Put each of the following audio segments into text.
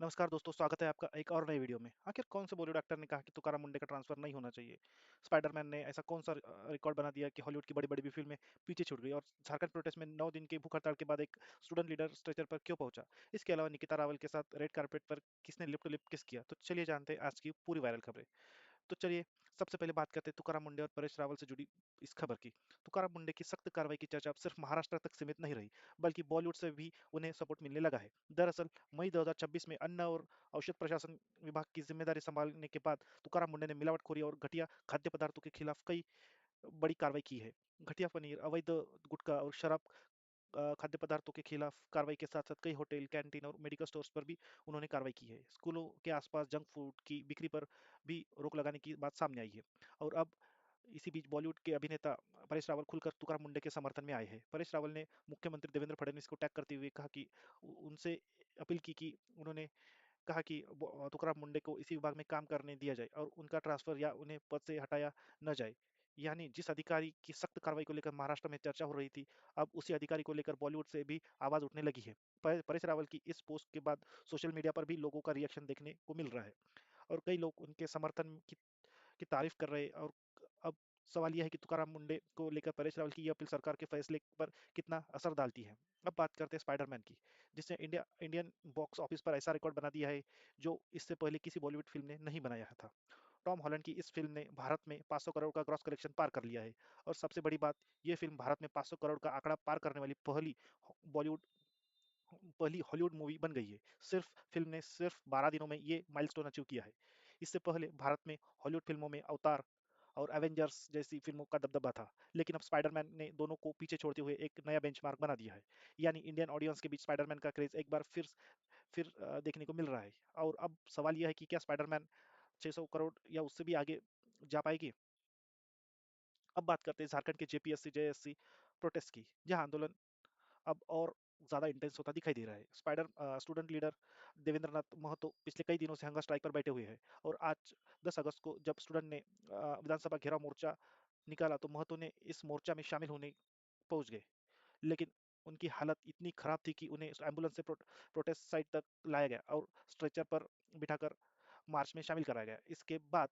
नमस्कार दोस्तों, स्वागत है आपका एक और नई वीडियो में। आखिर कौन से बॉलीवुड एक्टर ने कहा कि तुकाराम मुंडे का ट्रांसफर नहीं होना चाहिए? स्पाइडरमैन ने ऐसा कौन सा रिकॉर्ड बना दिया कि हॉलीवुड की बड़ी-बड़ी भी फिल्में पीछे छूट गई? और झारखंड प्रोटेस्ट में 9 दिन की भूख हड़ताल के बाद एक स्टूडेंट लीडर स्ट्रेचर पर क्यों पहुंचा? इसके अलावा निकिता रावल के साथ रेड कार्पेट पर किसने लिप टू लिप किस किया? तो चलिए जानते हैं आज की पूरी वायरल खबरें। तो चलिए सबसे पहले बात करते हैं तुकाराम मुंडे और परेश रावल से जुड़ी इस खबर की। तुकाराम मुंडे की सख्त कार्रवाई की चर्चा अब सिर्फ महाराष्ट्र तक सीमित नहीं रही, बल्कि बॉलीवुड से भी उन्हें सपोर्ट मिलने लगा है। दरअसल मई 2026 में अन्न और औषध प्रशासन विभाग की जिम्मेदारी संभालने के बाद तुकाराम मुंडे ने मिलावटखोरी और घटिया खाद्य पदार्थों के खिलाफ कई बड़ी कार्रवाई की है। घटिया पनीर, अवैध गुटखा और शराब खाद्य पदार्थों के खिलाफ कार्रवाई के साथ साथ कई होटल, कैंटीन और मेडिकल स्टोर्स पर भी उन्होंने कार्रवाई की है। स्कूलों के आसपास जंक फूड की बिक्री पर भी रोक लगाने की बात सामने आई है। और अब इसी बीच बॉलीवुड के अभिनेता परेश रावल खुलकर तुकाराम मुंडे के समर्थन में आए हैं। परेश रावल ने मुख्यमंत्री देवेंद्र फडणवीस को टैग करते हुए कहा कि उनसे अपील की कि उन्होंने कहा कि तुकाराम मुंडे को इसी विभाग में काम करने दिया जाए और उनका ट्रांसफर या उन्हें पद से हटाया न जाए। यानी जिस अधिकारी की सख्त कार्रवाई को लेकर महाराष्ट्र में चर्चा हो रही थी, अब उसी अधिकारी को लेकर बॉलीवुड से भी आवाज उठने लगी है। परेश रावल की इस पोस्ट के बाद सोशल मीडिया पर भी लोगों का रिएक्शन देखने को मिल रहा है और कई लोग उनके समर्थन की तारीफ कर रहे हैं। और अब सवाल यह है कि तुकाराम मुंडे को लेकर परेश रावल की यह अपील सरकार के फैसले पर कितना असर डालती है। अब बात करते हैं स्पाइडरमैन की, जिसने इंडियन बॉक्स ऑफिस पर ऐसा रिकॉर्ड बना दिया है जो इससे पहले किसी बॉलीवुड फिल्म ने नहीं बनाया था। टॉम हॉलैंड की इस फिल्म ने भारत में 500 करोड़ का ग्रॉस कलेक्शन पार कर लिया है। और सबसे बड़ी बात, यह फिल्म भारत में 500 करोड़ का आंकड़ा पार करने वाली बॉलीवुड पहली हॉलीवुड मूवी बन गई है। फिल्म ने सिर्फ 12 दिनों में ये माइलस्टोन अचीव किया है। इससे पहले भारत में हॉलीवुड फिल्मों में अवतार और एवेंजर्स जैसी फिल्मों का दबदबा था, लेकिन अब स्पाइडरमैन ने दोनों को पीछे छोड़ते हुए एक नया बेंचमार्क बना दिया है। यानी इंडियन ऑडियंस के बीच स्पाइडरमैन का क्रेज एक बार फिर देखने को मिल रहा है। और अब सवाल यह है कि क्या स्पाइडरमैन 600 करोड़ या उससे भी आगे जा पाएगी? अब बात करते हैं झारखंड के जेपीएससी जेएससी प्रोटेस्ट की, जहां आंदोलन अब और ज्यादा इंटेंस होता दिखाई दे रहा है। स्टूडेंट लीडर देवेंद्र नाथ महतो पिछले कई दिनों से हंगर स्ट्राइक पर बैठे हुए हैं। और आज 10 अगस्त को जब स्टूडेंट ने विधानसभा घेराव मोर्चा निकाला तो महतो ने इस मोर्चा में शामिल होने पहुंच गए। लेकिन उनकी हालत इतनी खराब थी कि उन्हें एम्बुलेंस से प्रोटेस्ट साइट तक लाया गया और स्ट्रेचर पर बिठाकर मार्च में शामिल कराया गया। इसके बाद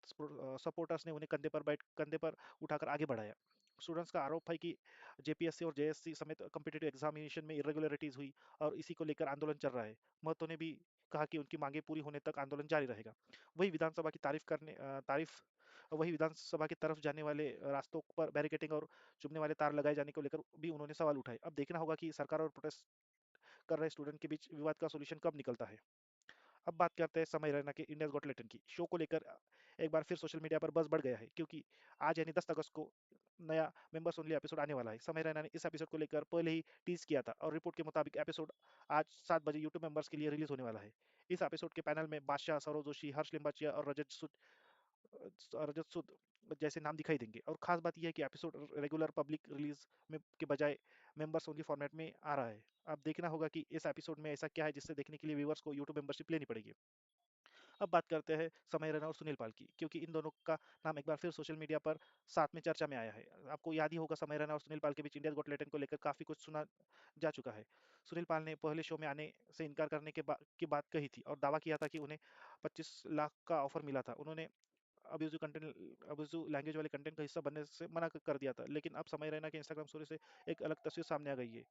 सपोर्टर्स ने उन्हें कंधे पर उठाकर आगे बढ़ाया। स्टूडेंट्स का आरोप है कि जेपीएससी और जेएससी समेत कॉम्पिटिटिव एग्जामिनेशन में इरेगुलरिटीज हुई और इसी को लेकर आंदोलन चल रहा है। महतो ने भी कहा कि उनकी मांगे पूरी होने तक आंदोलन जारी रहेगा। वही विधानसभा की तारीफ वही विधानसभा की तरफ जाने वाले रास्तों पर बैरिकेटिंग और चुभने वाले तार लगाए जाने को लेकर भी उन्होंने सवाल उठाए। अब देखना होगा कि सरकार और प्रोटेस्ट कर रहे स्टूडेंट के बीच विवाद का सोल्यूशन कब निकलता है। अब बात करते हैं समय रैना के इंडियाज गॉट टैलेंट की। शो को लेकर एक बार फिर सोशल मीडिया पर बज़ बढ़ गया है, क्योंकि आज यानी 10 अगस्त को नया मेंबर्स ओनली एपिसोड आने वाला है। समय रैना ने इस एपिसोड को लेकर पहले ही टीज किया था और रिपोर्ट के मुताबिक एपिसोड आज 7 बजे यूट्यूब मेंबर्स के लिए रिलीज होने वाला है। इस एपिसोड के पैनल में बादशाह, सौरव जोशी, हर्ष लिम्बाचिया और रजत सूद जैसे नाम दिखाई देंगे। और खास बात यह है कि एपिसोड रेगुलर पब्लिक रिलीज में के बजाय मेंबर्स ओनली फॉर्मेट में आ रहा है। अब देखना होगा कि इस एपिसोड में ऐसा क्या है जिससे देखने के लिए व्यूअर्स को यूट्यूब मेंबरशिप लेनी पड़ेगी। अब बात करते हैं समय रैना और सुनील पाल की, क्योंकि इन दोनों का नाम एक बार फिर सोशल मीडिया पर साथ में चर्चा में आया है। आपको याद ही होगा, समय रैना और सुनील पाल के बीच इंडिया गॉट टैलेंट को लेकर काफी कुछ सुना जा चुका है। सुनील पाल ने पहले शो में आने से इनकार करने की बात कही थी और दावा किया था कि उन्हें 25 लाख का ऑफर मिला था। उन्होंने अब्यूजिव लैंग्वेज वाले कंटेंट का हिस्सा बनने से मना कर दिया था। लेकिन अब समय रैना के इंस्टाग्राम स्टोरी से एक अलग तस्वीर सामने आ गई है।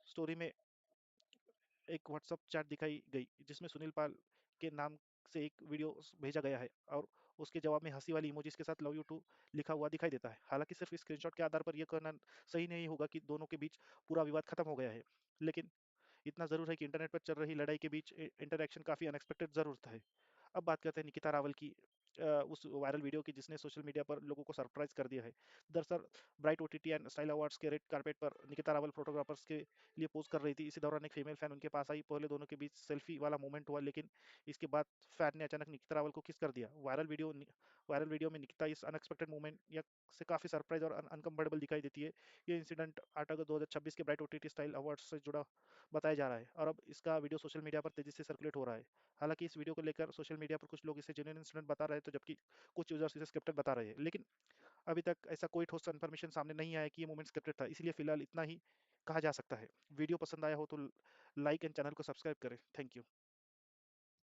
स्टोरी में एक व्हाट्सएप चैट दिखाई गई जिसमें सुनील पाल के नाम से एक वीडियो भेजा गया है और उसके जवाब में हंसी वाली इमोजीज के साथ लव यू टू लिखा हुआ दिखाई देता है। हालांकि सिर्फ स्क्रीनशॉट के आधार पर यह कहना सही नहीं होगा कि दोनों के बीच पूरा विवाद खत्म हो गया है, लेकिन इतना जरूर है कि इंटरनेट पर चल रही लड़ाई के बीच इंटरेक्शन काफी अनएक्सपेक्टेड जरूर है। अब बात करते हैं निकिता रावल की, उस वायरल वीडियो की जिसने सोशल मीडिया पर लोगों को सरप्राइज कर दिया है। दरअसल bright OTT and style awards के रेड कार्पेट पर निकिता रावल फोटोग्राफर्स के लिए पोज कर रही थी। इसी दौरान एक फीमेल फैन उनके पास आई। पहले दोनों के बीच सेल्फी वाला मोमेंट हुआ, लेकिन इसके बाद फैन ने अचानक निकिता रावल को किस कर दिया। वायरल वीडियो में निकिता इस अनएक्सपेक्टेड मोमेंट या से काफी सरप्राइज और अनकंफर्टेबल दिखाई देती है। ये इंसिडेंट 8 अगस्त 2026 के ब्राइट ओटीटी स्टाइल अवार्ड्स से जुड़ा बताया जा रहा है और अब इसका वीडियो सोशल मीडिया पर तेजी से सर्कुलेट हो रहा है। हालांकि इस वीडियो को लेकर सोशल मीडिया पर कुछ लोग इसे जेन्युइन इंसिडेंट बता रहे हैं, तो जबकि कुछ यूजर्स इसे स्क्रिप्टेड बता रहे हैं। लेकिन अभी तक ऐसा कोई ठोस इन्फॉर्मेशन सामने नहीं आया कि ये मोमेंट स्क्रिप्टेड था, इसलिए फिलहाल इतना ही कहा जा सकता है। वीडियो पसंद आया हो तो लाइक एंड चैनल को सब्सक्राइब करें। Thank you.